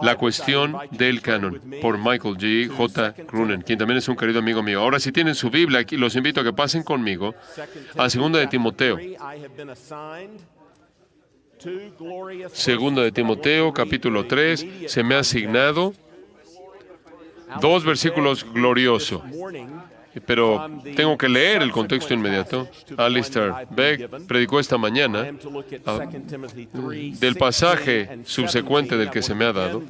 La cuestión del canon, por Michael G. J. Cronin, quien también es un querido amigo mío. Ahora, si tienen su Biblia, aquí los invito a que pasen conmigo a 2 de Timoteo. 2 de Timoteo, capítulo 3, se me ha asignado 2 versículos gloriosos. Pero tengo que leer el contexto inmediato. Alistair Begg predicó esta mañana del pasaje subsecuente del que se me ha dado.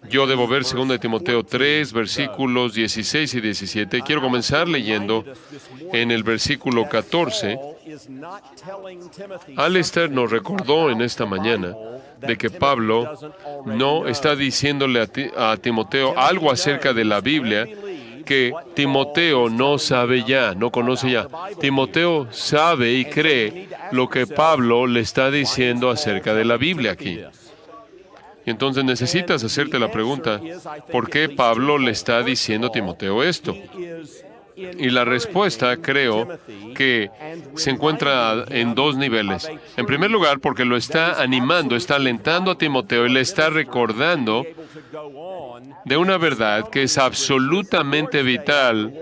Yo debo ver 2 de Timoteo 3, versículos 16 y 17. Quiero comenzar leyendo en el versículo 14. Alistair nos recordó en esta mañana de que Pablo no está diciéndole a Timoteo algo acerca de la Biblia que Timoteo no sabe ya, no conoce ya. Timoteo sabe y cree lo que Pablo le está diciendo acerca de la Biblia aquí. Y entonces necesitas hacerte la pregunta, ¿por qué Pablo le está diciendo a Timoteo esto? Y la respuesta, creo, que se encuentra en 2 niveles. En primer lugar, porque lo está animando, está alentando a Timoteo y le está recordando de una verdad que es absolutamente vital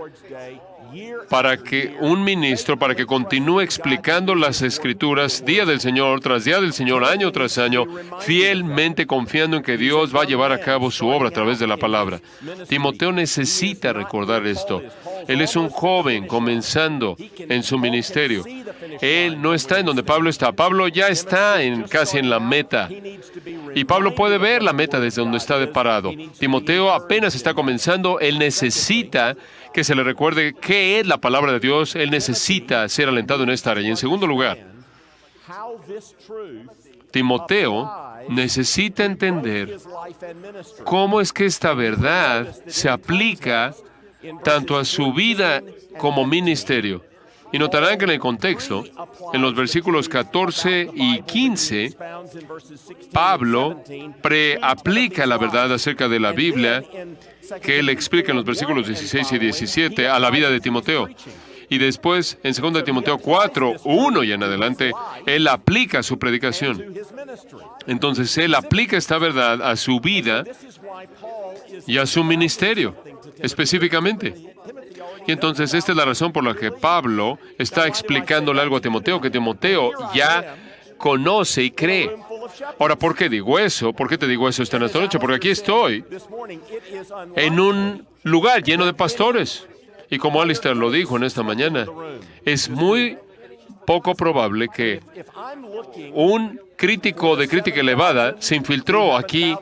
para que un ministro, para que continúe explicando las Escrituras día del Señor tras día del Señor, año tras año, fielmente confiando en que Dios va a llevar a cabo su obra a través de la palabra. Timoteo necesita recordar esto. Él es un joven comenzando en su ministerio. Él no está en donde Pablo está. Pablo ya está casi en la meta. Y Pablo puede ver la meta desde donde está parado. Timoteo apenas está comenzando. Él necesita que se le recuerde qué es la palabra de Dios. Él necesita ser alentado en esta área. Y en segundo lugar, Timoteo necesita entender cómo es que esta verdad se aplica tanto a su vida como ministerio. Y notarán que en el contexto, en los versículos 14 y 15, Pablo preaplica la verdad acerca de la Biblia que él explica en los versículos 16 y 17 a la vida de Timoteo. Y después, en 2 de Timoteo 4, 1 y en adelante, él aplica su predicación. Entonces, él aplica esta verdad a su vida y a su ministerio, específicamente. Y entonces, esta es la razón por la que Pablo está explicándole algo a Timoteo, que Timoteo ya conoce y cree. Ahora, ¿por qué digo eso? ¿Por qué te digo eso esta noche? Porque aquí estoy en un lugar lleno de pastores. Y como Alistair lo dijo en esta mañana, es muy poco probable que un crítico de crítica elevada se infiltró aquí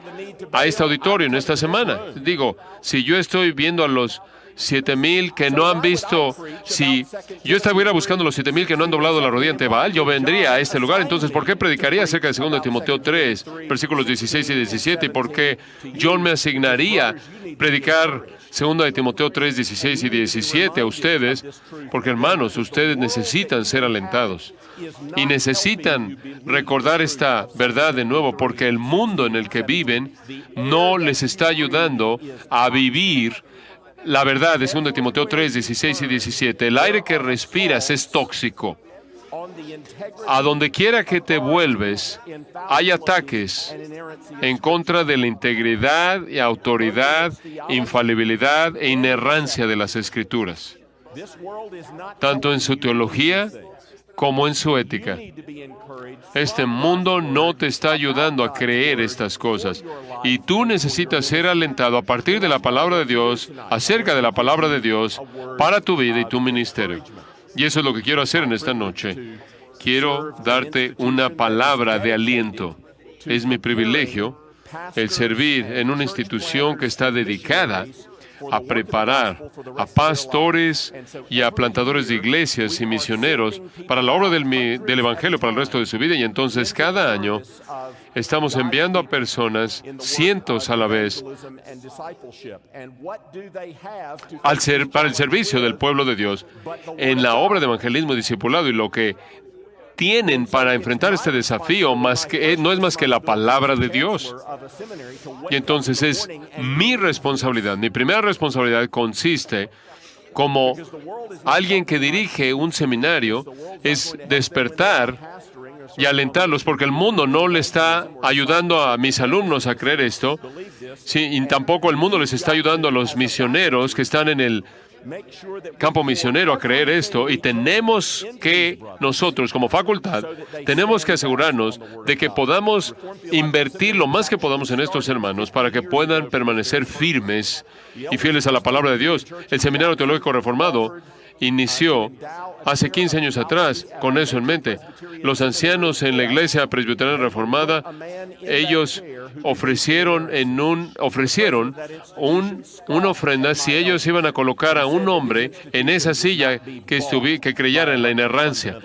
a este auditorio en esta semana. Digo, si yo estoy viendo a los 7,000 que no han visto, si yo estuviera buscando los 7,000 que no han doblado la rodilla ante Baal, yo vendría a este lugar. Entonces, ¿por qué predicaría acerca de 2 de Timoteo 3, versículos 16 y 17? ¿Y por qué John me asignaría predicar 2 de Timoteo 3, 16 y 17 a ustedes? Porque, hermanos, ustedes necesitan ser alentados y necesitan recordar esta verdad de nuevo, porque el mundo en el que viven no les está ayudando a vivir la verdad de 2 de Timoteo 3, 16 y 17. El aire que respiras es tóxico. A donde quiera que te vuelves, hay ataques en contra de la integridad y autoridad, infalibilidad e inerrancia de las Escrituras, tanto en su teología como en su ética. Este mundo no te está ayudando a creer estas cosas. Y tú necesitas ser alentado a partir de la palabra de Dios, acerca de la palabra de Dios, para tu vida y tu ministerio. Y eso es lo que quiero hacer en esta noche. Quiero darte una palabra de aliento. Es mi privilegio el servir en una institución que está dedicada a preparar a pastores y a plantadores de iglesias y misioneros para la obra del Evangelio para el resto de su vida. Y entonces cada año estamos enviando a personas, cientos a la vez, para el servicio del pueblo de Dios en la obra de evangelismo y discipulado. Y lo que tienen para enfrentar este desafío no es más que la palabra de Dios. Y entonces es mi responsabilidad. Mi primera responsabilidad consiste, como alguien que dirige un seminario, es despertar y alentarlos, porque el mundo no le está ayudando a mis alumnos a creer esto, sí, y tampoco el mundo les está ayudando a los misioneros que están en el campo misionero a creer esto, y tenemos que nosotros como facultad tenemos que asegurarnos de que podamos invertir lo más que podamos en estos hermanos para que puedan permanecer firmes y fieles a la palabra de Dios. El Seminario Teológico Reformado inició hace 15 años atrás con eso en mente. Los ancianos en la Iglesia Presbiteriana Reformada, ellos ofrecieron una ofrenda si ellos iban a colocar a un hombre en esa silla que creyera en la inerrancia.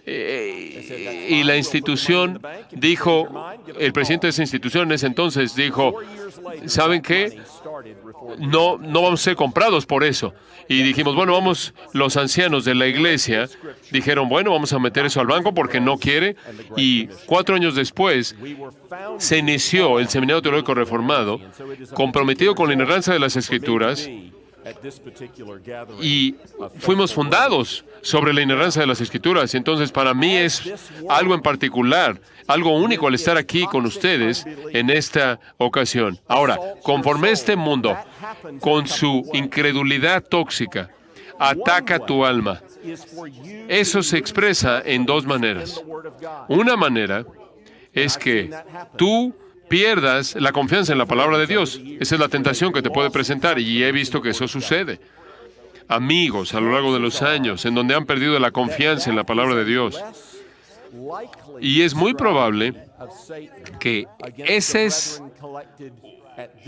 Y la institución dijo, el presidente de esa institución en ese entonces dijo, ¿saben qué? No vamos a ser comprados por eso. Y dijimos, bueno, los ancianos de la iglesia dijeron, bueno, vamos a meter eso al banco porque no quiere. Y 4 años después se inició el Seminario Teológico Reformado, comprometido con la inerrancia de las Escrituras, y fuimos fundados sobre la inerrancia de las Escrituras. Entonces, para mí es algo en particular, algo único al estar aquí con ustedes en esta ocasión. Ahora, conforme este mundo, con su incredulidad tóxica, ataca tu alma, eso se expresa en 2 maneras. Una manera es que tú pierdas la confianza en la palabra de Dios. Esa es la tentación que te puede presentar, y he visto que eso sucede. Amigos a lo largo de los años en donde han perdido la confianza en la palabra de Dios. Y es muy probable que esa es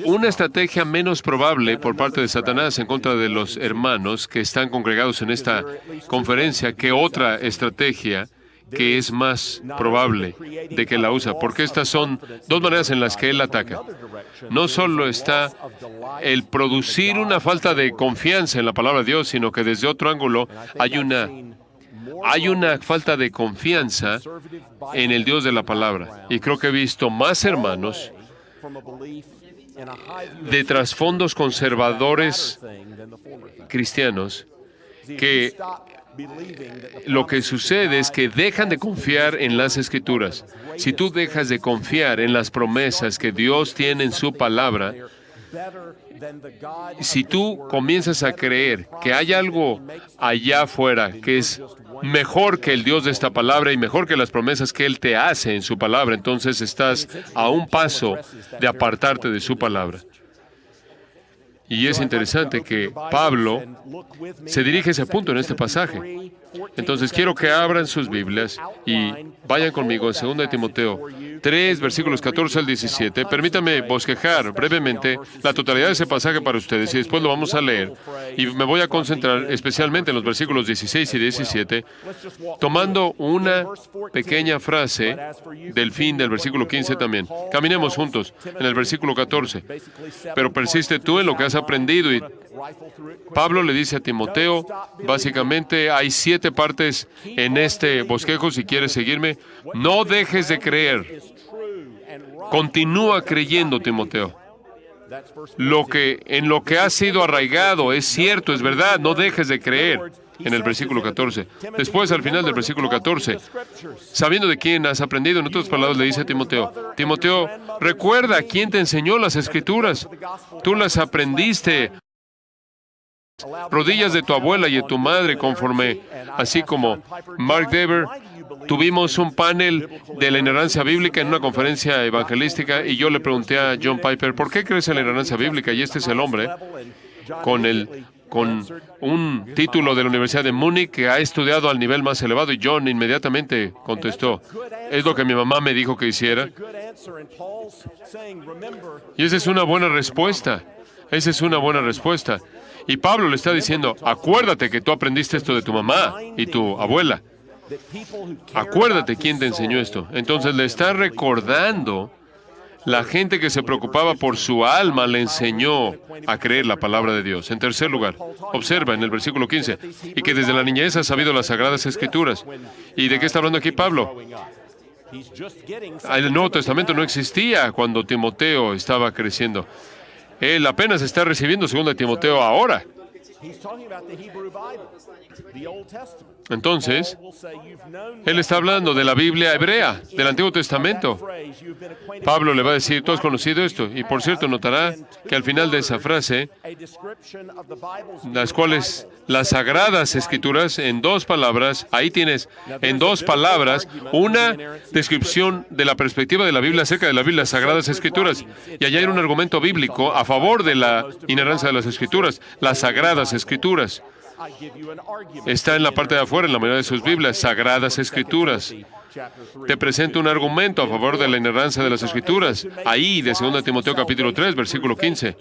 una estrategia menos probable por parte de Satanás en contra de los hermanos que están congregados en esta conferencia que otra estrategia que es más probable de que la usa, porque estas son 2 maneras en las que él ataca. No solo está el producir una falta de confianza en la palabra de Dios, sino que desde otro ángulo hay una falta de confianza en el Dios de la palabra. Y creo que he visto más hermanos de trasfondos conservadores cristianos que lo que sucede es que dejan de confiar en las Escrituras. Si tú dejas de confiar en las promesas que Dios tiene en su palabra, si tú comienzas a creer que hay algo allá afuera que es mejor que el Dios de esta palabra y mejor que las promesas que Él te hace en su palabra, entonces estás a un paso de apartarte de su palabra. Y es interesante que Pablo se dirige a ese punto en este pasaje. Entonces quiero que abran sus Biblias y vayan conmigo en 2 de Timoteo 3, versículos 14 al 17. Permítame bosquejar brevemente la totalidad de ese pasaje para ustedes y después lo vamos a leer. Y me voy a concentrar especialmente en los versículos 16 y 17, tomando una pequeña frase del fin del versículo 15 también. Caminemos juntos en el versículo 14. Pero persiste tú en lo que has aprendido. Y Pablo le dice a Timoteo, básicamente hay 7 partes en este bosquejo, si quieres seguirme. No dejes de creer. Continúa creyendo, Timoteo. En lo que has sido arraigado es cierto, es verdad, no dejes de creer. En el versículo 14. Después, al final del versículo 14, sabiendo de quién has aprendido, en otras palabras le dice a Timoteo, Timoteo, recuerda quién te enseñó las Escrituras. Tú las aprendiste rodillas de tu abuela y de tu madre, conforme, así como Mark Dever. Tuvimos un panel de la inerrancia bíblica en una conferencia evangelística y yo le pregunté a John Piper, ¿por qué crees en la inerrancia bíblica? Y este es el hombre con un título de la Universidad de Múnich que ha estudiado al nivel más elevado, y John inmediatamente contestó, es lo que mi mamá me dijo que hiciera. Y esa es una buena respuesta. Esa es una buena respuesta. Y Pablo le está diciendo, acuérdate que tú aprendiste esto de tu mamá y tu abuela. Acuérdate quién te enseñó esto. Entonces le está recordando, la gente que se preocupaba por su alma le enseñó a creer la palabra de Dios. En tercer lugar, observa en el versículo 15, y que desde la niñez has sabido las Sagradas Escrituras. ¿Y de qué está hablando aquí Pablo? El Nuevo Testamento no existía cuando Timoteo estaba creciendo. Él apenas está recibiendo 2 de Timoteo ahora. Entonces, él está hablando de la Biblia hebrea, del Antiguo Testamento. Pablo le va a decir, tú has conocido esto. Y por cierto, notará que al final de esa frase, las cuales las Sagradas Escrituras, en dos palabras, ahí tienes, en dos palabras, una descripción de la perspectiva de la Biblia acerca de la Biblia, las Sagradas Escrituras. Y allá hay un argumento bíblico a favor de la inerrancia de las Escrituras, las Sagradas Escrituras. Está en la parte de afuera, en la mayoría de sus Biblias, Sagradas Escrituras. Te presento un argumento a favor de la inerrancia de las Escrituras. Ahí, de 2 Timoteo capítulo 3, versículo 15.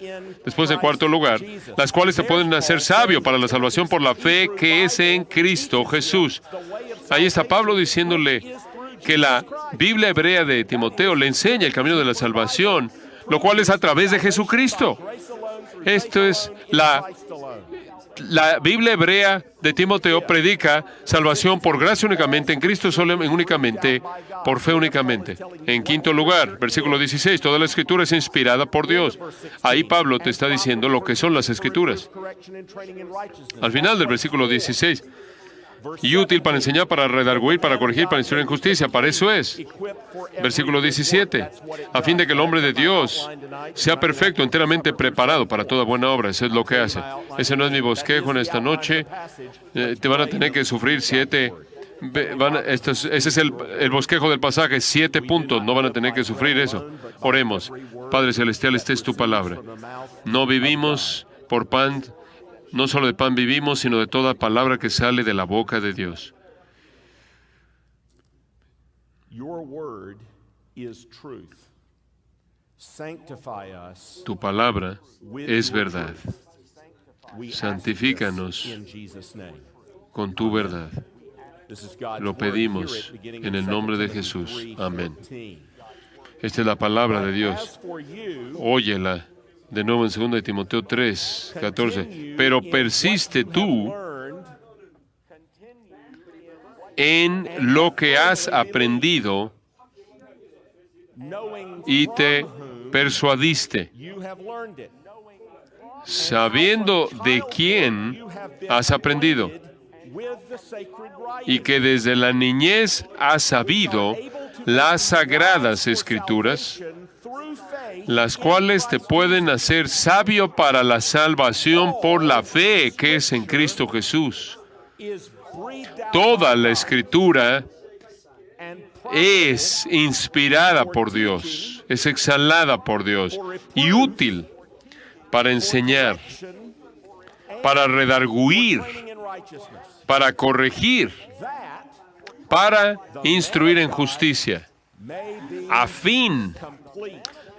Después, en cuarto lugar, las cuales te pueden hacer sabio para la salvación por la fe que es en Cristo Jesús. Ahí está Pablo diciéndole que la Biblia hebrea de Timoteo le enseña el camino de la salvación, lo cual es a través de Jesucristo. Esto es la Biblia hebrea de Timoteo predica salvación por gracia únicamente, en Cristo solo únicamente, por fe únicamente. En quinto lugar, versículo 16, toda la Escritura es inspirada por Dios. Ahí Pablo te está diciendo lo que son las Escrituras. Al final del versículo 16, y útil para enseñar, para redarguir, para corregir, para instruir en justicia. Para eso es. Versículo 17. A fin de que el hombre de Dios sea perfecto, enteramente preparado para toda buena obra. Eso es lo que hace. Ese no es mi bosquejo en esta noche. Te van a tener que sufrir 7. Ese es el bosquejo del pasaje. 7 puntos. No van a tener que sufrir eso. Oremos. Padre Celestial, esta es tu palabra. No vivimos por pan. No solo de pan vivimos, sino de toda palabra que sale de la boca de Dios. Tu palabra es verdad. Santifícanos con tu verdad. Lo pedimos en el nombre de Jesús. Amén. Esta es la palabra de Dios. Óyela. De nuevo en 2 Timoteo 3, 14. Pero persiste tú en lo que has aprendido y te persuadiste, sabiendo de quién has aprendido y que desde la niñez has sabido las Sagradas Escrituras, las cuales te pueden hacer sabio para la salvación por la fe que es en Cristo Jesús. Toda la Escritura es inspirada por Dios, es exhalada por Dios y útil para enseñar, para redarguir, para corregir, para instruir en justicia, a fin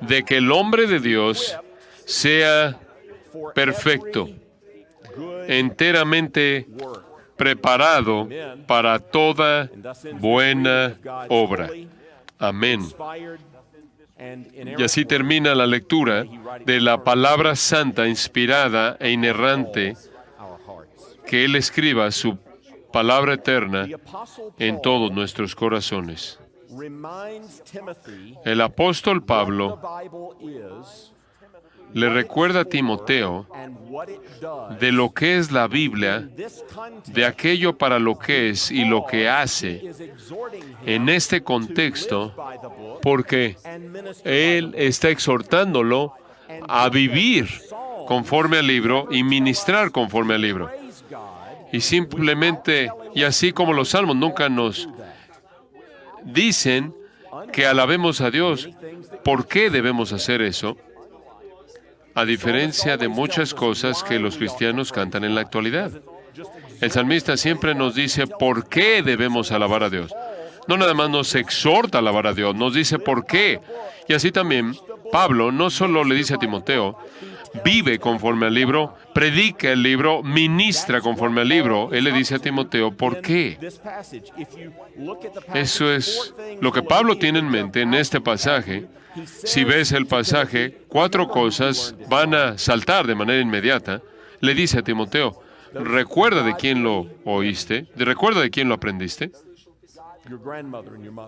de que el hombre de Dios sea perfecto, enteramente preparado para toda buena obra. Amén. Y así termina la lectura de la palabra santa, inspirada e inerrante, que Él escriba su palabra eterna en todos nuestros corazones. El apóstol Pablo le recuerda a Timoteo de lo que es la Biblia, de aquello para lo que es y lo que hace en este contexto, porque él está exhortándolo a vivir conforme al libro y ministrar conforme al libro. Y simplemente, y así como los salmos nunca nos dicen que alabemos a Dios, ¿por qué debemos hacer eso? A diferencia de muchas cosas que los cristianos cantan en la actualidad. El salmista siempre nos dice por qué debemos alabar a Dios. No nada más nos exhorta a alabar a Dios, nos dice por qué. Y así también, Pablo no solo le dice a Timoteo, vive conforme al libro, predica el libro, ministra conforme al libro. Él le dice a Timoteo, ¿por qué? Eso es lo que Pablo tiene en mente en este pasaje. Si ves el pasaje, 4 cosas van a saltar de manera inmediata. Le dice a Timoteo, recuerda de quién lo oíste, recuerda de quién lo aprendiste.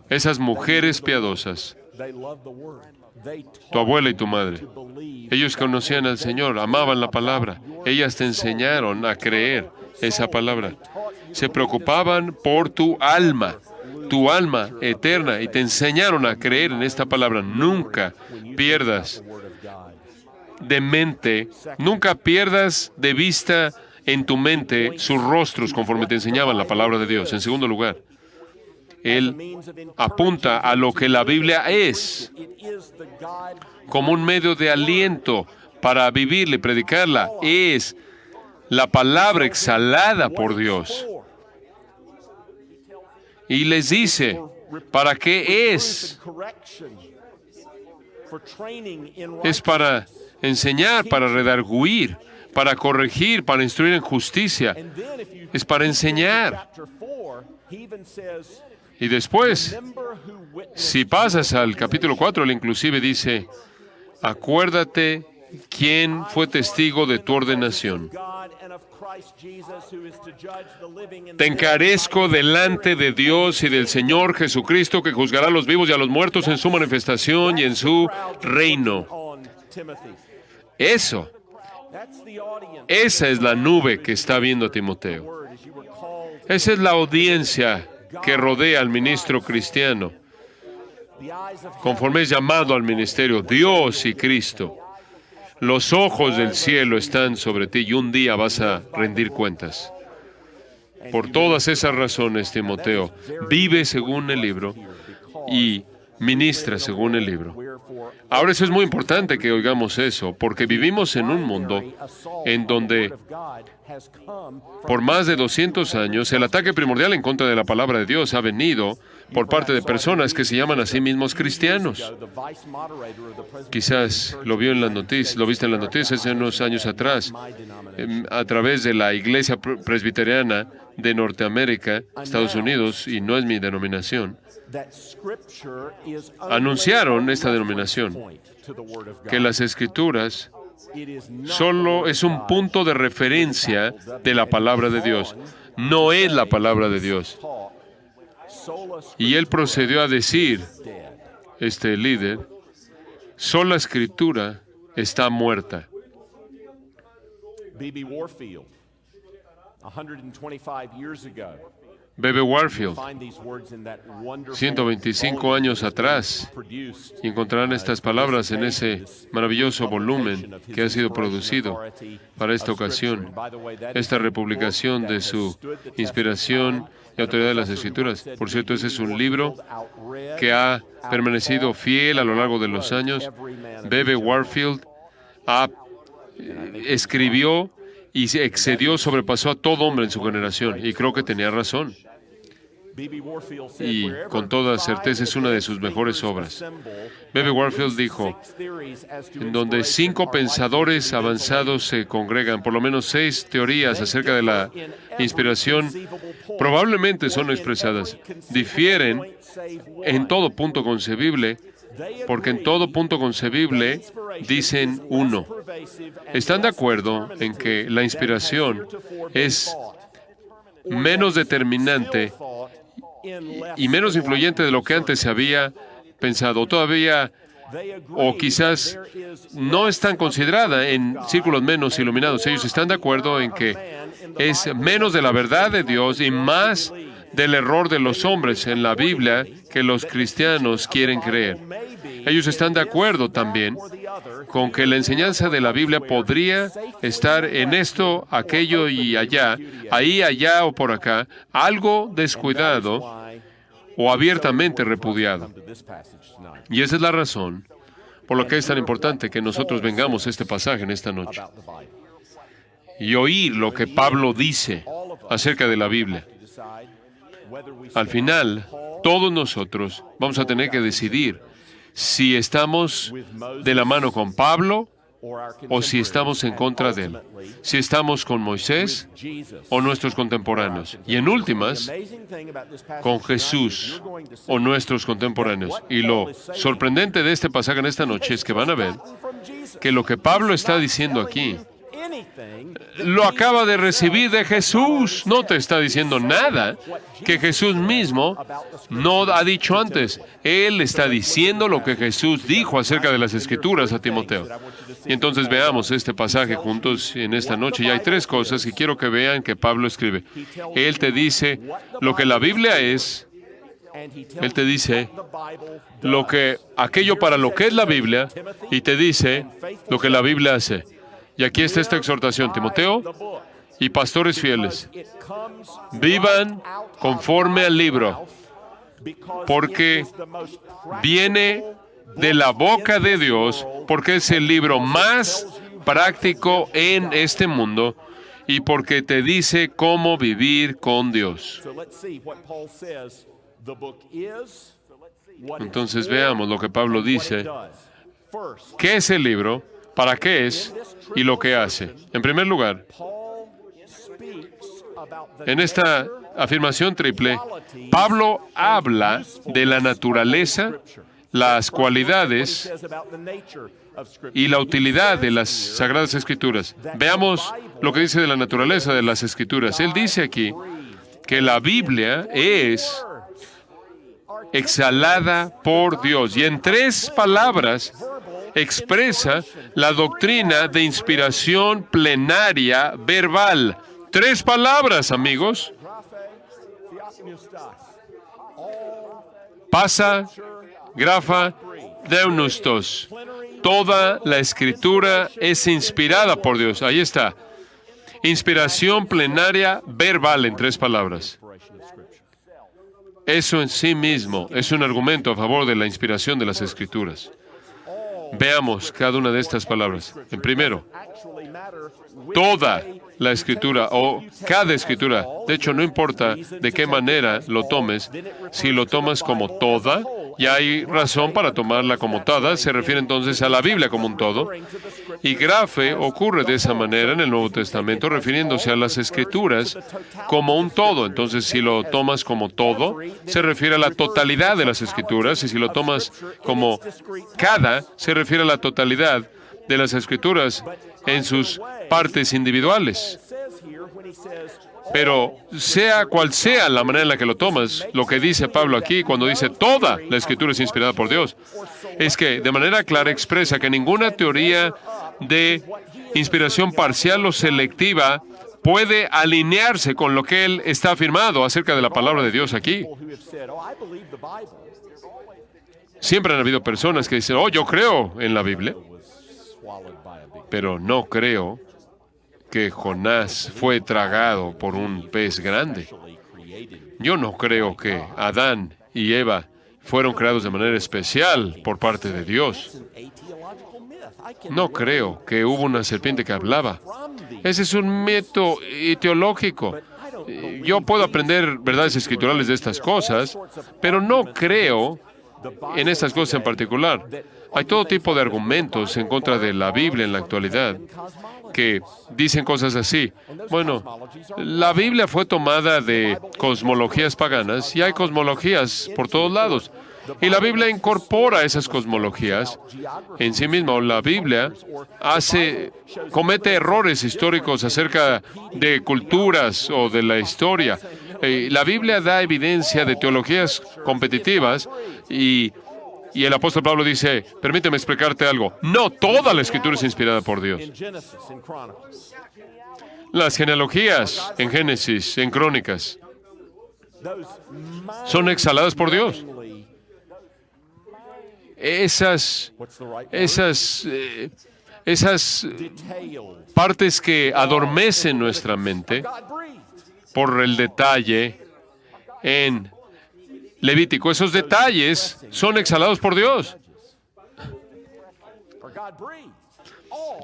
Esas mujeres piadosas, tu abuela y tu madre, ellos conocían al Señor, amaban la palabra. Ellas te enseñaron a creer esa palabra. Se preocupaban por tu alma eterna, y te enseñaron a creer en esta palabra. Nunca pierdas de mente, nunca pierdas de vista en tu mente sus rostros conforme te enseñaban la palabra de Dios. En segundo lugar, Él apunta a lo que la Biblia es como un medio de aliento para vivirla y predicarla. Es la palabra exhalada por Dios. Y les dice, ¿para qué es? Es para enseñar, para redarguir, para corregir, para instruir en justicia. Es para enseñar. Y después, si pasas al capítulo 4, él inclusive dice, acuérdate quién fue testigo de tu ordenación. Te encarezco delante de Dios y del Señor Jesucristo, que juzgará a los vivos y a los muertos en su manifestación y en su reino. Esa es la nube que está viendo Timoteo. Esa es la audiencia que rodea al ministro cristiano, conforme es llamado al ministerio, Dios y Cristo. Los ojos del cielo están sobre ti y un día vas a rendir cuentas. Por todas esas razones, Timoteo, vive según el libro y ministra según el libro. Ahora, eso es muy importante que oigamos eso, porque vivimos en un mundo en donde por más de 200 años el ataque primordial en contra de la palabra de Dios ha venido por parte de personas que se llaman a sí mismos cristianos. Quizás lo viste en las noticias hace unos años atrás, a través de la Iglesia Presbiteriana de Norteamérica, Estados Unidos, y no es mi denominación. Anunciaron esta denominación, que las Escrituras solo es un punto de referencia de la palabra de Dios, no es la palabra de Dios. Y él procedió a decir, este líder, sola Escritura está muerta. B.B. Warfield, 125 años atrás, y encontrarán estas palabras en ese maravilloso volumen que ha sido producido para esta ocasión, esta republicación de su inspiración y autoridad de las Escrituras. Por cierto, ese es un libro que ha permanecido fiel a lo largo de los años. B.B. Warfield escribió y se excedió, sobrepasó a todo hombre en su generación, y creo que tenía razón. Y con toda certeza es una de sus mejores obras. B.B. Warfield dijo, en donde 5 pensadores avanzados se congregan, por lo menos 6 teorías acerca de la inspiración probablemente son expresadas. Difieren en todo punto concebible, porque en todo punto concebible dicen uno. Están de acuerdo en que la inspiración es menos determinante y menos influyente de lo que antes se había pensado, o quizás no es tan considerada en círculos menos iluminados. Ellos están de acuerdo en que es menos de la verdad de Dios y más del error de los hombres en la Biblia que los cristianos quieren creer. Ellos están de acuerdo también con que la enseñanza de la Biblia podría estar en esto, aquello y allá, ahí, allá o por acá, algo descuidado o abiertamente repudiado. Y esa es la razón por la que es tan importante que nosotros vengamos a este pasaje en esta noche y oír lo que Pablo dice acerca de la Biblia. Al final, todos nosotros vamos a tener que decidir si estamos de la mano con Pablo o si estamos en contra de él, si estamos con Moisés o nuestros contemporáneos, y en últimas, con Jesús o nuestros contemporáneos. Y lo sorprendente de este pasaje en esta noche es que van a ver que lo que Pablo está diciendo aquí lo acaba de recibir de Jesús. No te está diciendo nada que Jesús mismo no ha dicho antes. Él está diciendo lo que Jesús dijo acerca de las Escrituras a Timoteo. Y entonces veamos este pasaje juntos en esta noche. Y hay tres cosas que quiero que vean que Pablo escribe. Él te dice lo que la Biblia es. Él te dice aquello para lo que es la Biblia, y te dice lo que la Biblia hace. Y aquí está esta exhortación, Timoteo y pastores fieles. Vivan conforme al libro, porque viene de la boca de Dios, porque es el libro más práctico en este mundo y porque te dice cómo vivir con Dios. Entonces veamos lo que Pablo dice. ¿Qué es el libro? ¿Para qué es? Y lo que hace. En primer lugar, en esta afirmación triple, Pablo habla de la naturaleza, las cualidades y la utilidad de las Sagradas Escrituras. Veamos lo que dice de la naturaleza de las Escrituras. Él dice aquí que la Biblia es exhalada por Dios. Y en tres palabras expresa la doctrina de inspiración plenaria verbal. Tres palabras, amigos. Pasa, grafa, deunustos. Toda la Escritura es inspirada por Dios. Ahí está. Inspiración plenaria verbal en tres palabras. Eso en sí mismo es un argumento a favor de la inspiración de las Escrituras. Veamos cada una de estas palabras. En primero, toda la Escritura o cada Escritura. De hecho, no importa de qué manera lo tomes. Si lo tomas como toda, ya hay razón para tomarla como toda. Se refiere entonces a la Biblia como un todo. Y grafe ocurre de esa manera en el Nuevo Testamento, refiriéndose a las Escrituras como un todo. Entonces, si lo tomas como todo, se refiere a la totalidad de las Escrituras. Y si lo tomas como cada, se refiere a la totalidad de las Escrituras en sus partes individuales. Pero sea cual sea la manera en la que lo tomas, lo que dice Pablo aquí cuando dice toda la Escritura es inspirada por Dios, es que de manera clara expresa que ninguna teoría de inspiración parcial o selectiva puede alinearse con lo que él está afirmado acerca de la palabra de Dios aquí. Siempre han habido personas que dicen, yo creo en la Biblia, pero no creo que Jonás fue tragado por un pez grande. Yo no creo que Adán y Eva fueron creados de manera especial por parte de Dios. No creo que hubo una serpiente que hablaba. Ese es un mito teológico. Yo puedo aprender verdades escriturales de estas cosas, pero no creo en estas cosas en particular. Hay todo tipo de argumentos en contra de la Biblia en la actualidad que dicen cosas así. Bueno, la Biblia fue tomada de cosmologías paganas y hay cosmologías por todos lados. Y la Biblia incorpora esas cosmologías en sí misma. O la Biblia comete errores históricos acerca de culturas o de la historia. La Biblia da evidencia de teologías competitivas y el apóstol Pablo dice, permíteme explicarte algo. No toda la Escritura es inspirada por Dios. Las genealogías en Génesis, en Crónicas, son exhaladas por Dios. Esas partes que adormecen nuestra mente por el detalle en Levítico, esos detalles son exhalados por Dios.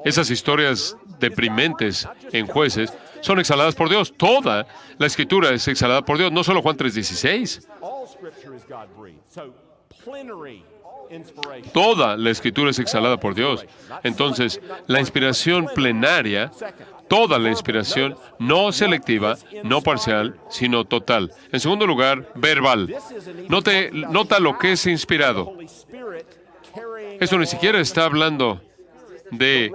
Esas historias deprimentes en Jueces son exhaladas por Dios. Toda la Escritura es exhalada por Dios, no solo Juan 3:16. Toda la Escritura es exhalada por Dios. Entonces, la inspiración plenaria, toda la inspiración, no selectiva, no parcial, sino total. En segundo lugar, verbal. Nota lo que es inspirado. Esto ni siquiera está hablando de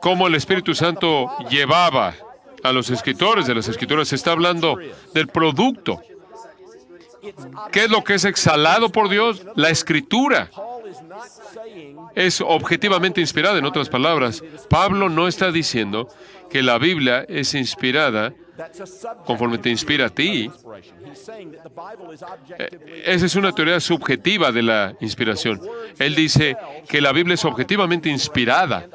cómo el Espíritu Santo llevaba a los escritores de las Escrituras. Se está hablando del producto. ¿Qué es lo que es exhalado por Dios? La Escritura. Es objetivamente inspirada, en otras palabras. Pablo no está diciendo que la Biblia es inspirada conforme te inspira a ti. Esa es una teoría subjetiva de la inspiración. Él dice que la Biblia es objetivamente inspirada.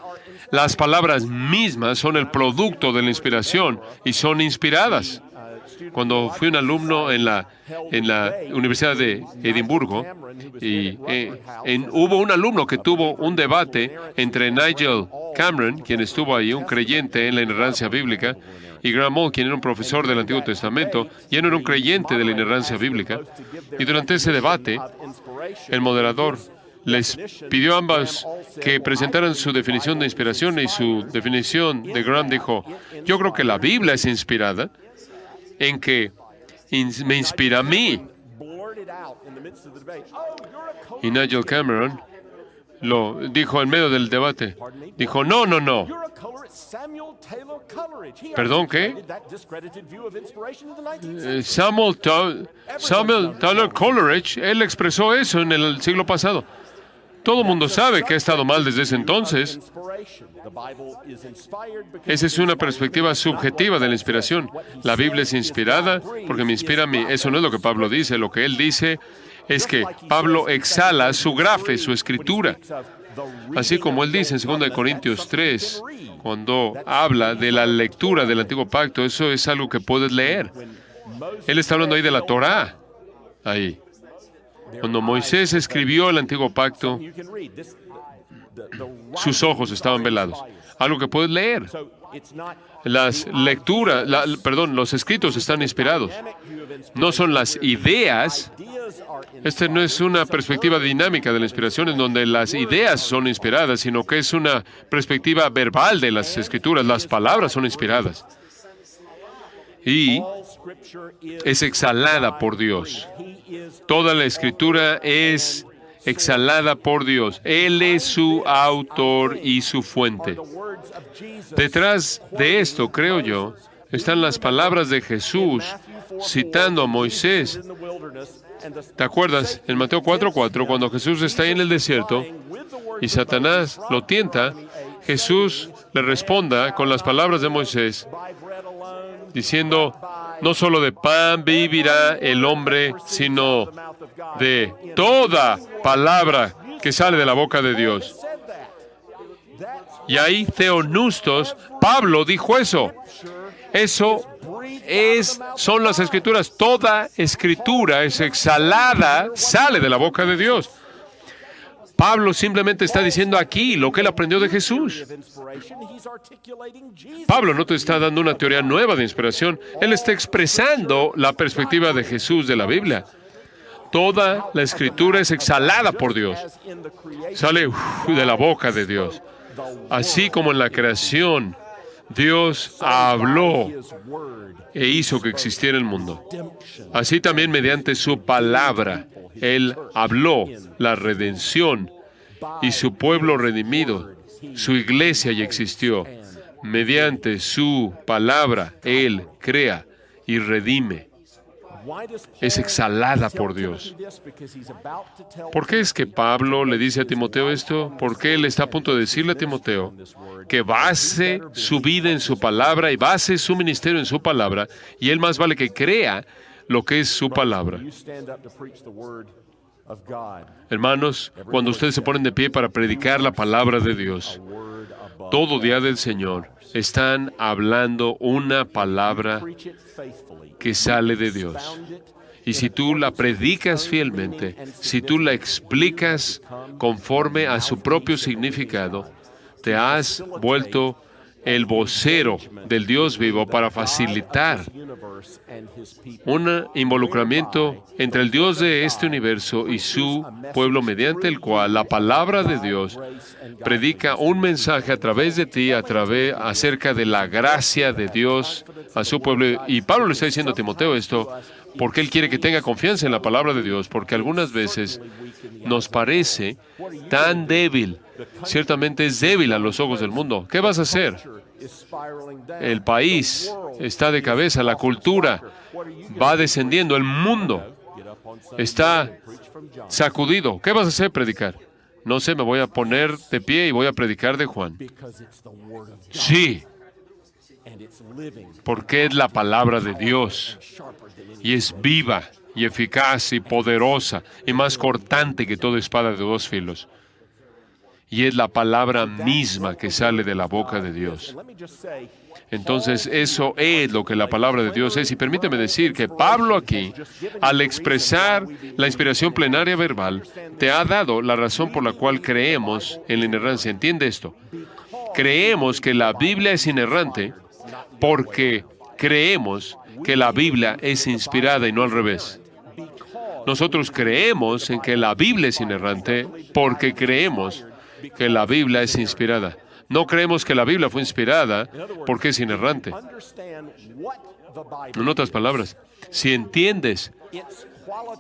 Las palabras mismas son el producto de la inspiración y son inspiradas. Cuando fui un alumno en la Universidad de Edimburgo, hubo un alumno que tuvo un debate entre Nigel Cameron, quien estuvo ahí, un creyente en la inerrancia bíblica, y Graham Moll, quien era un profesor del Antiguo Testamento, y él era un creyente de la inerrancia bíblica. Y durante ese debate, el moderador les pidió a ambos que presentaran su definición de inspiración, y su definición de Graham dijo: yo creo que la Biblia es inspirada en que me inspira a mí. Y Nigel Cameron lo dijo en medio del debate. Dijo: no. ¿Perdón, qué? Samuel Taylor Coleridge, él expresó eso en el siglo pasado. Todo el mundo sabe que ha estado mal desde ese entonces. Esa es una perspectiva subjetiva de la inspiración. La Biblia es inspirada porque me inspira a mí. Eso no es lo que Pablo dice. Lo que él dice es que Pablo exhala su grafe, su escritura. Así como él dice en 2 Corintios 3, cuando habla de la lectura del Antiguo Pacto, eso es algo que puedes leer. Él está hablando ahí de la Torá. Ahí. Cuando Moisés escribió el Antiguo Pacto, sus ojos estaban velados. Algo que puedes leer. Las lecturas, los escritos están inspirados. No son las ideas. Esta no es una perspectiva dinámica de la inspiración en donde las ideas son inspiradas, sino que es una perspectiva verbal de las Escrituras. Las palabras son inspiradas. Y es exhalada por Dios. Toda la Escritura es exhalada por Dios. Él es su autor y su fuente. Detrás de esto, creo yo, están las palabras de Jesús citando a Moisés. ¿Te acuerdas? En Mateo 4:4, cuando Jesús está ahí en el desierto y Satanás lo tienta, Jesús le responda con las palabras de Moisés, diciendo: no solo de pan vivirá el hombre, sino de toda palabra que sale de la boca de Dios. Y ahí, Theopneustos, Pablo dijo eso. Son las Escrituras. Toda Escritura es exhalada, sale de la boca de Dios. Pablo simplemente está diciendo aquí lo que él aprendió de Jesús. Pablo no te está dando una teoría nueva de inspiración. Él está expresando la perspectiva de Jesús de la Biblia. Toda la Escritura es exhalada por Dios. Sale de la boca de Dios. Así como en la creación, Dios habló e hizo que existiera el mundo. Así también mediante su palabra, Él habló la redención y su pueblo redimido, su iglesia ya existió. Mediante su palabra, Él crea y redime. Es exhalada por Dios. ¿Por qué es que Pablo le dice a Timoteo esto? Porque él está a punto de decirle a Timoteo que base su vida en su palabra y base su ministerio en su palabra, y él más vale que crea lo que es su palabra. Hermanos, cuando ustedes se ponen de pie para predicar la palabra de Dios, todo día del Señor, están hablando una palabra que sale de Dios. Y si tú la predicas fielmente, si tú la explicas conforme a su propio significado, te has vuelto el vocero del Dios vivo para facilitar un involucramiento entre el Dios de este universo y su pueblo, mediante el cual la palabra de Dios predica un mensaje a través de ti, acerca de la gracia de Dios a su pueblo. Y Pablo le está diciendo a Timoteo esto porque él quiere que tenga confianza en la palabra de Dios, porque algunas veces nos parece tan débil ciertamente es débil a los ojos del mundo. ¿Qué vas a hacer? El país está de cabeza, la cultura va descendiendo, el mundo está sacudido. ¿Qué vas a hacer? Predicar. No sé, me voy a poner de pie y voy a predicar de Juan. Sí, porque es la palabra de Dios y es viva y eficaz y poderosa y más cortante que toda espada de dos filos. Y es la palabra misma que sale de la boca de Dios. Entonces, eso es lo que la palabra de Dios es. Y permíteme decir que Pablo aquí, al expresar la inspiración plenaria verbal, te ha dado la razón por la cual creemos en la inerrancia. ¿Entiende esto? Creemos que la Biblia es inerrante porque creemos que la Biblia es inspirada y no al revés. Nosotros creemos en que la Biblia es inerrante porque creemos que la Biblia es inspirada. No creemos que la Biblia fue inspirada porque es inerrante. En otras palabras, si entiendes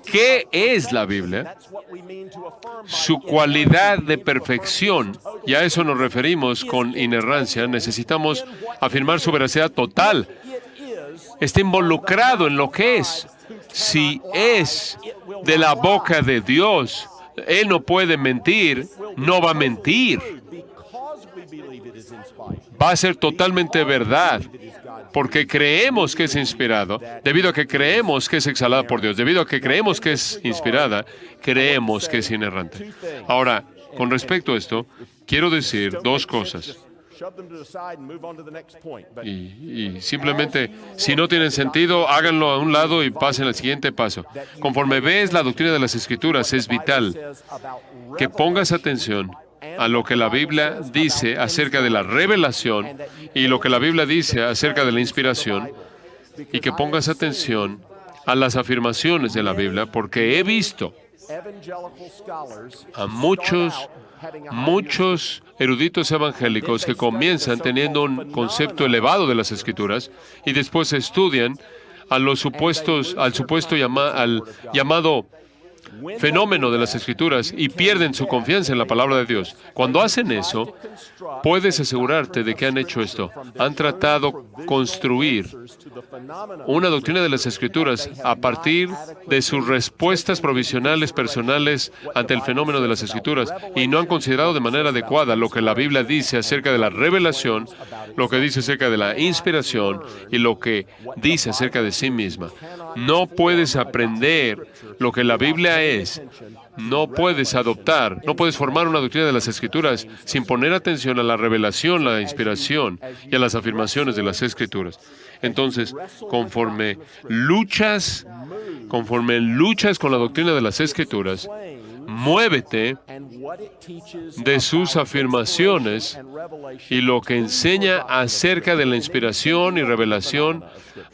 qué es la Biblia, su cualidad de perfección, y a eso nos referimos con inerrancia, necesitamos afirmar su veracidad total. Está involucrado en lo que es. Si es de la boca de Dios, Él no puede mentir, no va a mentir. Va a ser totalmente verdad, porque creemos que es inspirado, debido a que creemos que es exhalada por Dios, debido a que creemos que es inspirada, creemos que es inerrante. Ahora, con respecto a esto, quiero decir dos cosas. Y simplemente, si no tienen sentido, háganlo a un lado y pasen al siguiente paso. Conforme ves la doctrina de las Escrituras, es vital que pongas atención a lo que la Biblia dice acerca de la revelación y lo que la Biblia dice acerca de la inspiración, y que pongas atención a las afirmaciones de la Biblia, porque he visto a muchos eruditos evangélicos que comienzan teniendo un concepto elevado de las Escrituras y después estudian al llamado fenómeno de las Escrituras y pierden su confianza en la palabra de Dios. Cuando hacen eso, puedes asegurarte de que han hecho esto. Han tratado construir una doctrina de las Escrituras a partir de sus respuestas provisionales personales ante el fenómeno de las Escrituras y no han considerado de manera adecuada lo que la Biblia dice acerca de la revelación, lo que dice acerca de la inspiración y lo que dice acerca de sí misma. No puedes aprender lo que la Biblia es. No puedes adoptar, no puedes formar una doctrina de las Escrituras sin poner atención a la revelación, la inspiración y a las afirmaciones de las Escrituras. Entonces, conforme luchas con la doctrina de las Escrituras, muévete de sus afirmaciones y lo que enseña acerca de la inspiración y revelación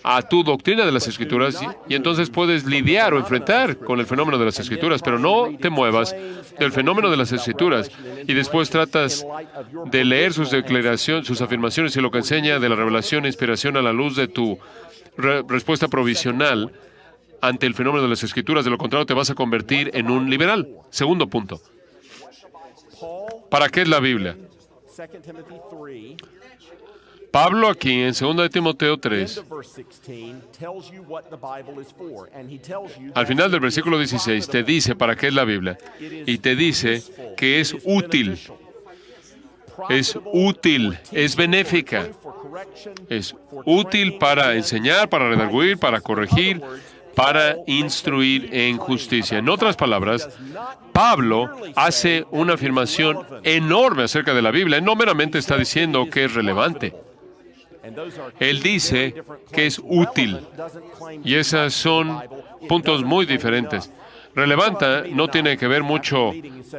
a tu doctrina de las Escrituras, y entonces puedes lidiar o enfrentar con el fenómeno de las Escrituras, pero no te muevas del fenómeno de las Escrituras y después tratas de leer sus declaraciones, sus afirmaciones y lo que enseña de la revelación e inspiración a la luz de tu respuesta provisional ante el fenómeno de las Escrituras. De lo contrario, te vas a convertir en un liberal. Segundo punto. ¿Para qué es la Biblia? Pablo aquí en 2 de Timoteo 3, al final del versículo 16, te dice para qué es la Biblia y te dice que es útil, es benéfica, es útil para enseñar, para redarguir, para corregir, para instruir en justicia. En otras palabras, Pablo hace una afirmación enorme acerca de la Biblia. Él no meramente está diciendo que es relevante. Él dice que es útil. Y esos son puntos muy diferentes. Relevante no tiene que ver mucho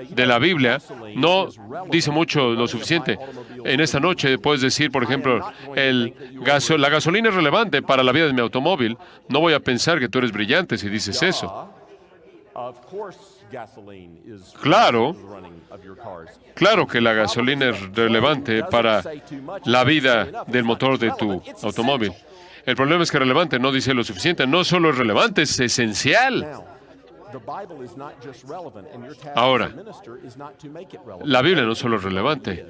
de la Biblia, no dice mucho lo suficiente. En esta noche puedes decir, por ejemplo, la gasolina es relevante para la vida de mi automóvil. No voy a pensar que tú eres brillante si dices eso. Claro que la gasolina es relevante para la vida del motor de tu automóvil. El problema es que relevante no dice lo suficiente. No solo es relevante, es esencial. Ahora, la Biblia no solo es relevante,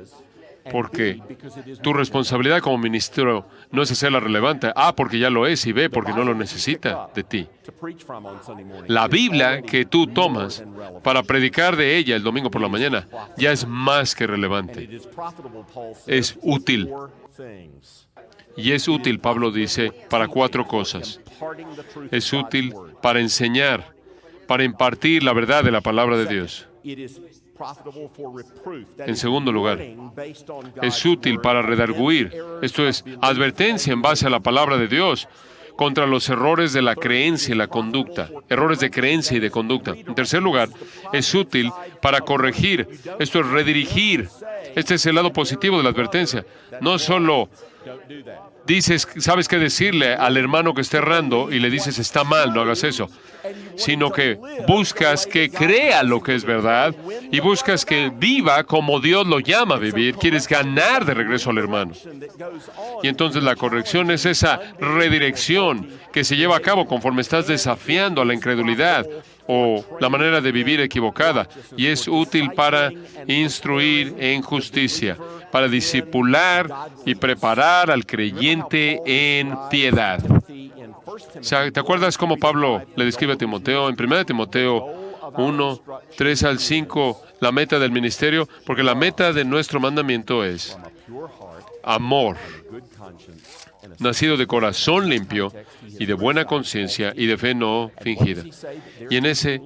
porque tu responsabilidad como ministro no es hacerla relevante. Porque ya lo es, y B, porque no lo necesita de ti. La Biblia que tú tomas para predicar de ella el domingo por la mañana ya es más que relevante. Es útil. Y es útil, Pablo dice, para 4 cosas. Es útil para enseñar, para impartir la verdad de la palabra de Dios. En segundo lugar, es útil para redarguir, esto es, advertencia en base a la palabra de Dios contra los errores de la creencia y la conducta, errores de creencia y de conducta. En tercer lugar, es útil para corregir, esto es, redirigir. Este es el lado positivo de la advertencia. No solo dices, sabes qué decirle al hermano que está errando y le dices, está mal, no hagas eso, sino que buscas que crea lo que es verdad y buscas que viva como Dios lo llama a vivir. Quieres ganar de regreso al hermano. Y entonces la corrección es esa redirección que se lleva a cabo conforme estás desafiando a la incredulidad o la manera de vivir equivocada, y es útil para instruir en justicia, para discipular y preparar al creyente en piedad. O sea, ¿te acuerdas cómo Pablo le describe a Timoteo? En 1 Timoteo 1, 3 al 5, la meta del ministerio, porque la meta de nuestro mandamiento es amor, nacido de corazón limpio y de buena conciencia y de fe no fingida. Y en ese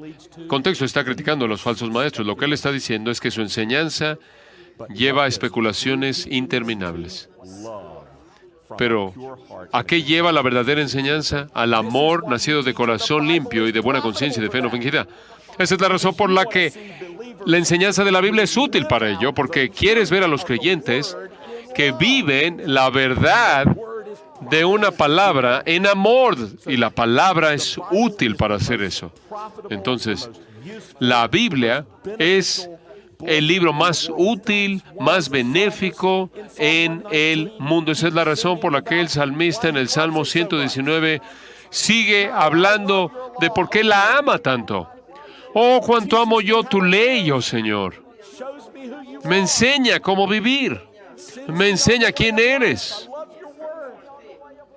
contexto está criticando a los falsos maestros. Lo que él está diciendo es que su enseñanza lleva a especulaciones interminables. Pero, ¿a qué lleva la verdadera enseñanza? Al amor nacido de corazón limpio y de buena conciencia y de fe no fingida. Esa es la razón por la que la enseñanza de la Biblia es útil para ello, porque quieres ver a los creyentes que viven la verdad de una palabra en amor, y la palabra es útil para hacer eso. Entonces, la Biblia es el libro más útil, más benéfico en el mundo. Esa es la razón por la que el salmista en el Salmo 119 sigue hablando de por qué la ama tanto. Oh, cuánto amo yo tu ley, oh Señor. Me enseña cómo vivir. Me enseña quién eres.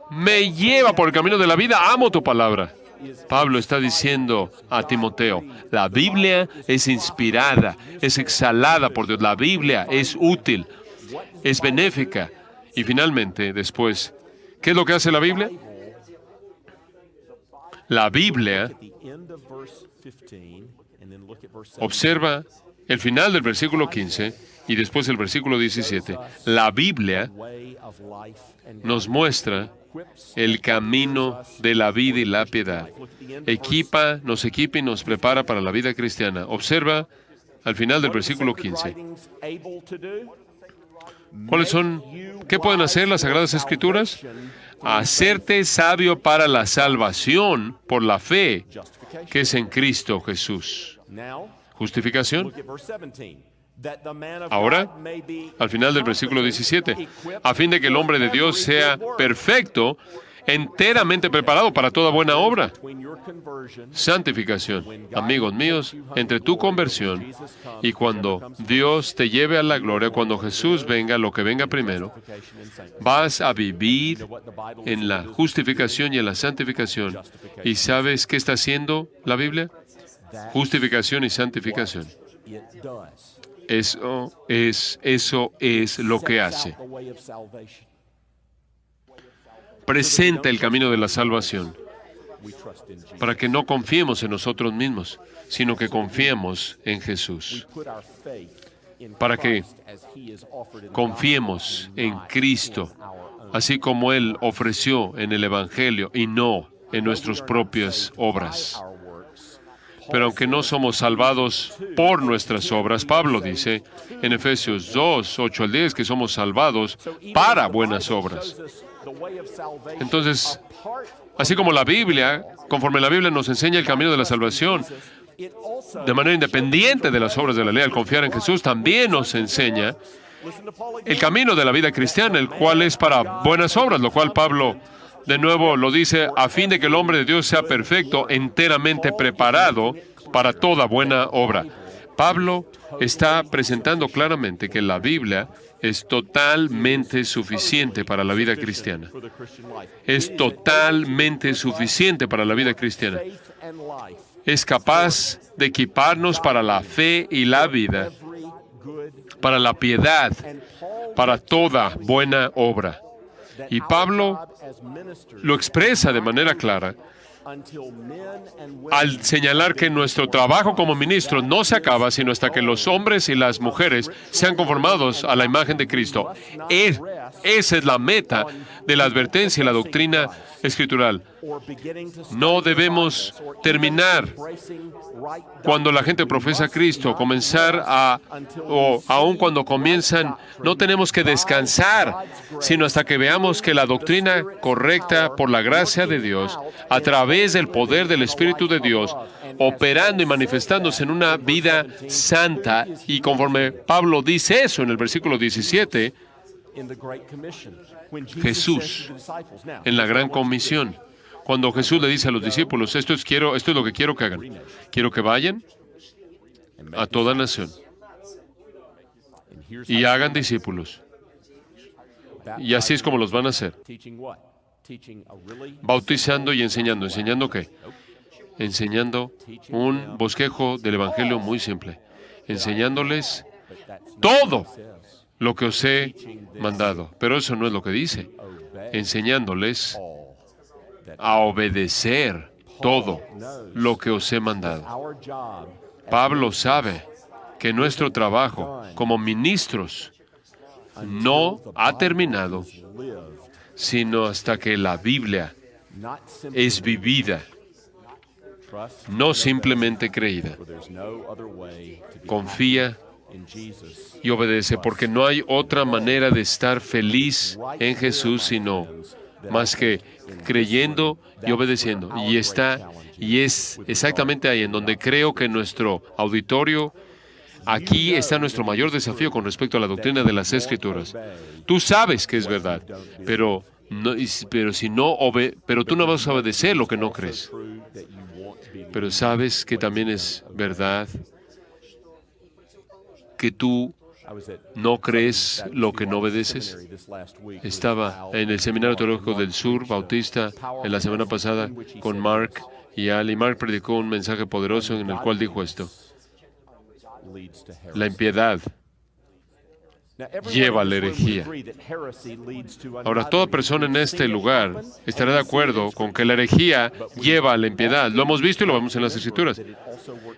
Me lleva por el camino de la vida. Amo tu palabra. Pablo está diciendo a Timoteo, la Biblia es inspirada, es exhalada por Dios. La Biblia es útil, es benéfica. Y finalmente, después, ¿qué es lo que hace la Biblia? La Biblia, observa el final del versículo 15 y después el versículo 17. La Biblia nos muestra el camino de la vida y la piedad. Nos equipa y nos prepara para la vida cristiana. Observa al final del versículo 15. ¿Qué pueden hacer las Sagradas Escrituras? Hacerte sabio para la salvación por la fe que es en Cristo Jesús. Justificación. Ahora, al final del versículo 17, a fin de que el hombre de Dios sea perfecto, enteramente preparado para toda buena obra. Santificación. Amigos míos, entre tu conversión y cuando Dios te lleve a la gloria, cuando Jesús venga, lo que venga primero, vas a vivir en la justificación y en la santificación. ¿Y sabes qué está haciendo la Biblia? Justificación y santificación. Eso es lo que hace. Presenta el camino de la salvación para que no confiemos en nosotros mismos, sino que confiemos en Jesús. Para que confiemos en Cristo, así como Él ofreció en el Evangelio y no en nuestras propias obras. Pero aunque no somos salvados por nuestras obras, Pablo dice en Efesios 2, 8 al 10, que somos salvados para buenas obras. Entonces, así como la Biblia, conforme la Biblia nos enseña el camino de la salvación, de manera independiente de las obras de la ley, al confiar en Jesús, también nos enseña el camino de la vida cristiana, el cual es para buenas obras, lo cual Pablo De nuevo lo dice, a fin de que el hombre de Dios sea perfecto, enteramente preparado para toda buena obra. Pablo está presentando claramente que la Biblia es totalmente suficiente para la vida cristiana. Es totalmente suficiente para la vida cristiana. Es capaz de equiparnos para la fe y la vida, para la piedad, para toda buena obra. Y Pablo lo expresa de manera clara al señalar que nuestro trabajo como ministro no se acaba sino hasta que los hombres y las mujeres sean conformados a la imagen de Cristo. Esa es la meta de la advertencia y la doctrina escritural. No debemos terminar cuando la gente profesa a Cristo, o aun cuando comienzan, no tenemos que descansar, sino hasta que veamos que la doctrina correcta por la gracia de Dios, a través del poder del Espíritu de Dios, operando y manifestándose en una vida santa, y conforme Pablo dice eso en el versículo 17, Jesús, en la gran comisión, cuando Jesús le dice a los discípulos, esto es lo que quiero que hagan. Quiero que vayan a toda nación y hagan discípulos. Y así es como los van a hacer. Bautizando y enseñando. ¿Enseñando qué? Enseñando un bosquejo del Evangelio muy simple. Enseñándoles todo lo que os he mandado. Pero eso no es lo que dice. Enseñándoles a obedecer todo lo que os he mandado. Pablo sabe que nuestro trabajo como ministros no ha terminado, sino hasta que la Biblia es vivida, no simplemente creída. Confía y obedece, porque no hay otra manera de estar feliz en Jesús sino más que creyendo y obedeciendo. Y es exactamente ahí en donde creo que nuestro auditorio, aquí está nuestro mayor desafío con respecto a la doctrina de las Escrituras. Tú sabes que es verdad, pero tú no vas a obedecer lo que no crees. Pero sabes que también es verdad que tú no crees lo que no obedeces. Estaba en el Seminario Teológico del Sur, Bautista, en la semana pasada con Mark y Al, y Mark predicó un mensaje poderoso en el cual dijo esto: la impiedad lleva a la herejía. Ahora, toda persona en este lugar estará de acuerdo con que la herejía lleva a la impiedad. Lo hemos visto y lo vemos en las Escrituras.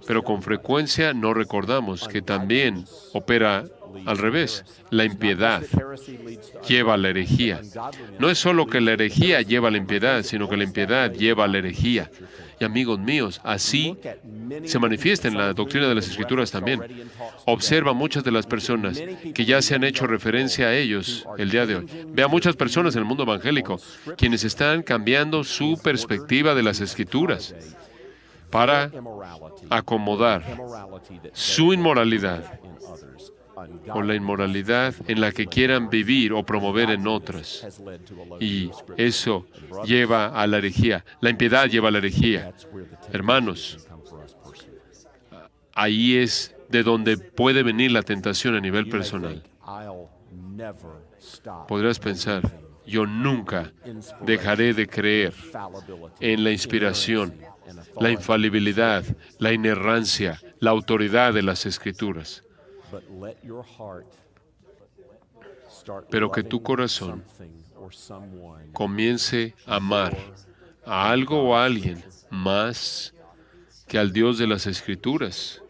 Pero con frecuencia no recordamos que también opera al revés. La impiedad lleva a la herejía. No es solo que la herejía lleva a la impiedad, sino que la impiedad lleva a la herejía. Y amigos míos, así se manifiesta en la doctrina de las Escrituras también. Observa muchas de las personas que ya se han hecho referencia a ellos el día de hoy. Ve a muchas personas en el mundo evangélico quienes están cambiando su perspectiva de las Escrituras para acomodar su inmoralidad o la inmoralidad en la que quieran vivir o promover en otras. Y eso lleva a la herejía. La impiedad lleva a la herejía. Hermanos, ahí es de donde puede venir la tentación a nivel personal. Podrás pensar, yo nunca dejaré de creer en la inspiración, la infalibilidad, la inerrancia, la autoridad de las Escrituras. Pero que tu corazón comience a amar a algo o a alguien más que al Dios de las Escrituras.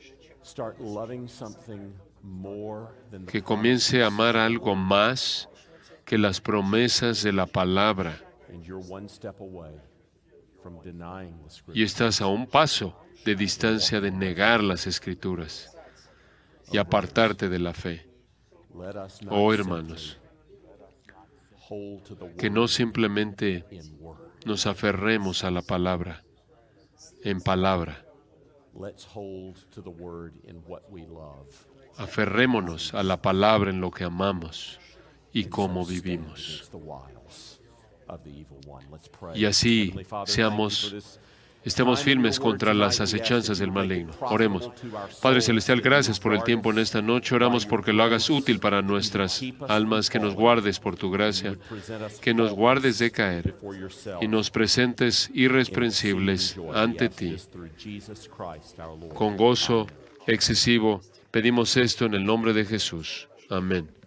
Que comience a amar algo más que las promesas de la palabra. Y estás a un paso de distancia de negar las Escrituras y apartarte de la fe. Oh, hermanos, que no simplemente nos aferremos a la palabra, en palabra. Aferrémonos a la palabra en lo que amamos y cómo vivimos. y así estemos firmes contra las acechanzas del maligno. Oremos. Padre Celestial, gracias por el tiempo en esta noche. Oramos porque lo hagas útil para nuestras almas, que nos guardes por tu gracia, que nos guardes de caer y nos presentes irreprensibles ante ti. Con gozo excesivo pedimos esto en el nombre de Jesús. Amén.